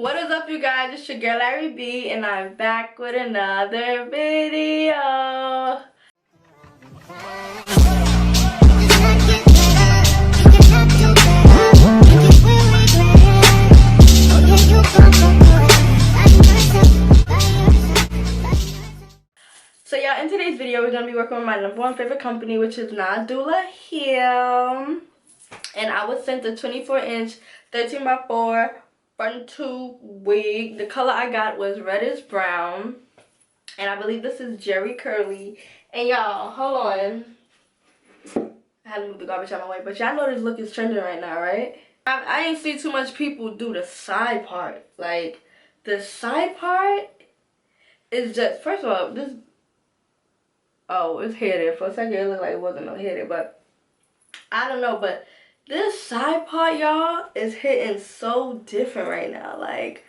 What is up, you guys? It's your girl ARIE B, and I'm back with another video. So yeah, in today's video, we're gonna be working with my #1 favorite company, which is Nadula here. And I was sent a 24-inch 13x4 front tube wig. The color I got was Reddish-brown, and I believe this is Jerry Curly. And y'all, hold on, I had to move the garbage out of my way, but y'all know this look is trending right now, right? I ain't see too much people do the side part. Like, the side part is just, first of all, this, oh, it's hair there. For a second it looked like it wasn't no hair there, but I don't know. But this side part, y'all, is hitting so different right now. Like,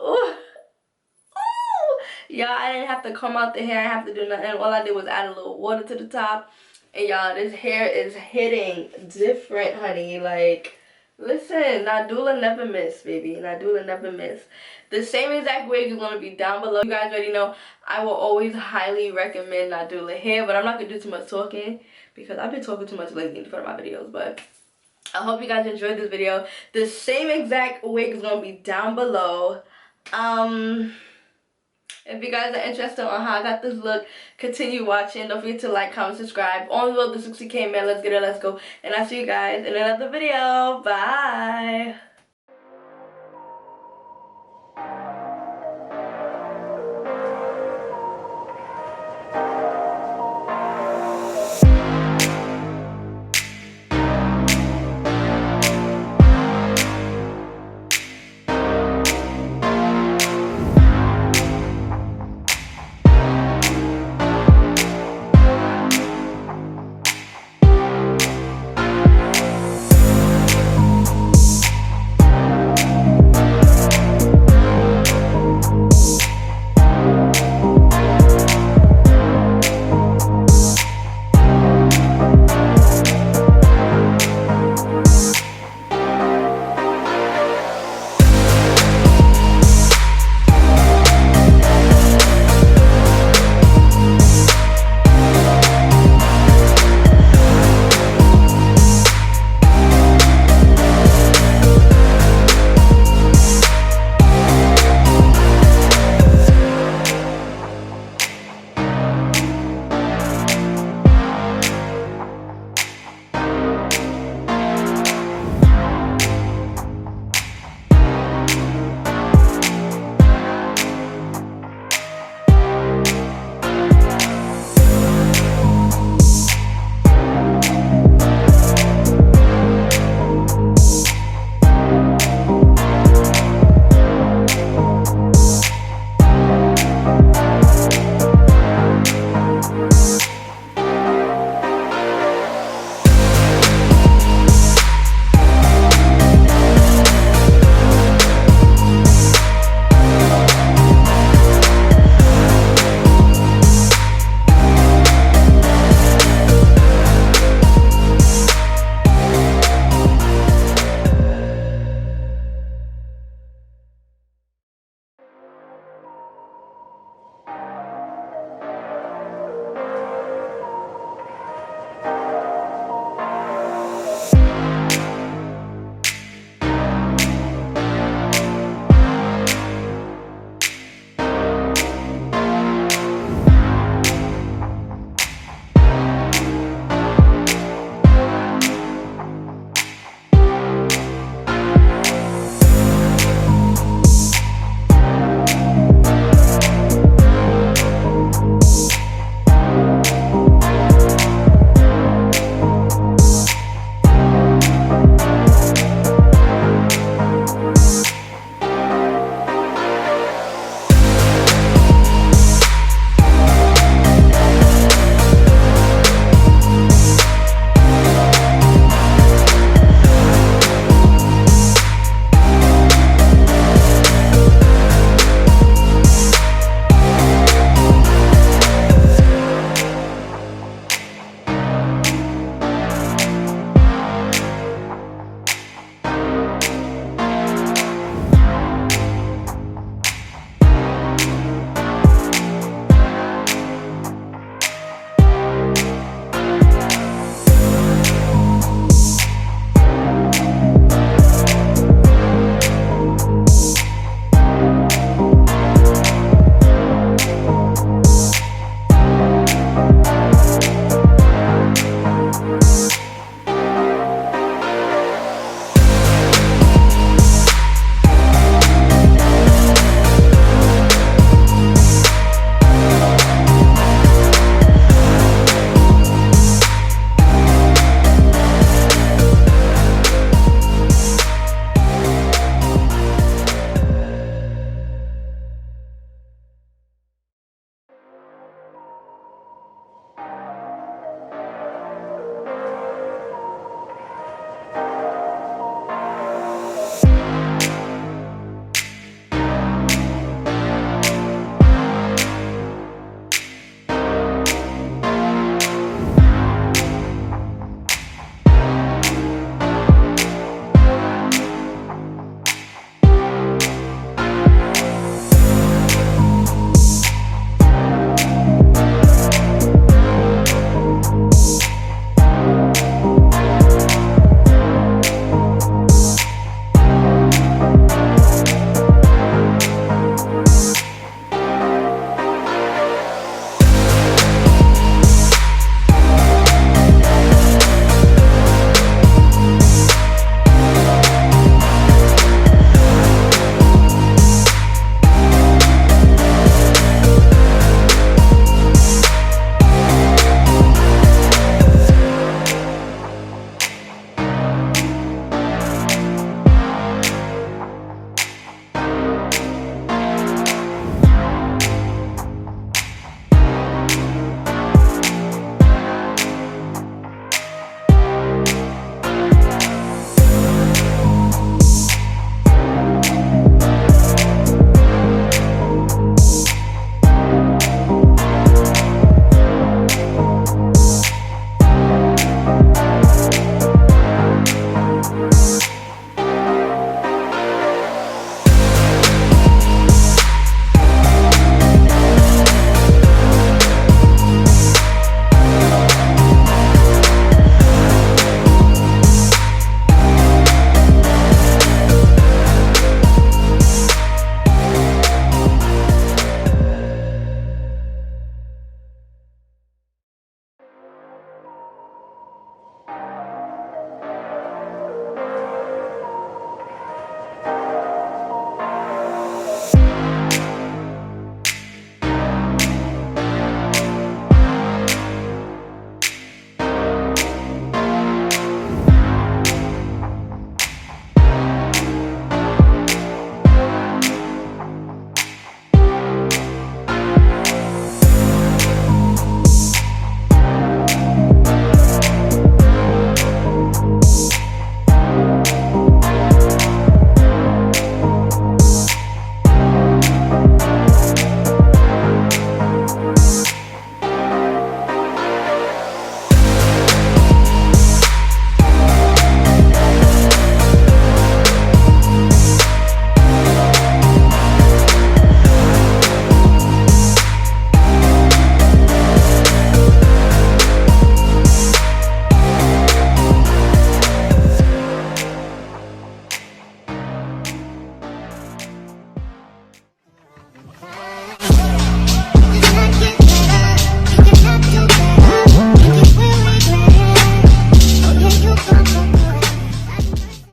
ooh. Y'all, I didn't have to comb out the hair. I didn't have to do nothing. All I did was add a little water to the top. And y'all, this hair is hitting different, honey. Like, listen, Nadula never miss, baby. Nadula never miss. The same exact wig is going to be down below. You guys already know I will always highly recommend Nadula hair. But I'm not going to do too much talking because I've been talking too much lately in front of my videos. But I hope you guys enjoyed this video. The same exact wig is going to be down below. If you guys are interested on how I got this look, continue watching. Don't forget to like, comment, subscribe. On the road to 60K, man. Let's get it. Let's go. And I'll see you guys in another video. Bye.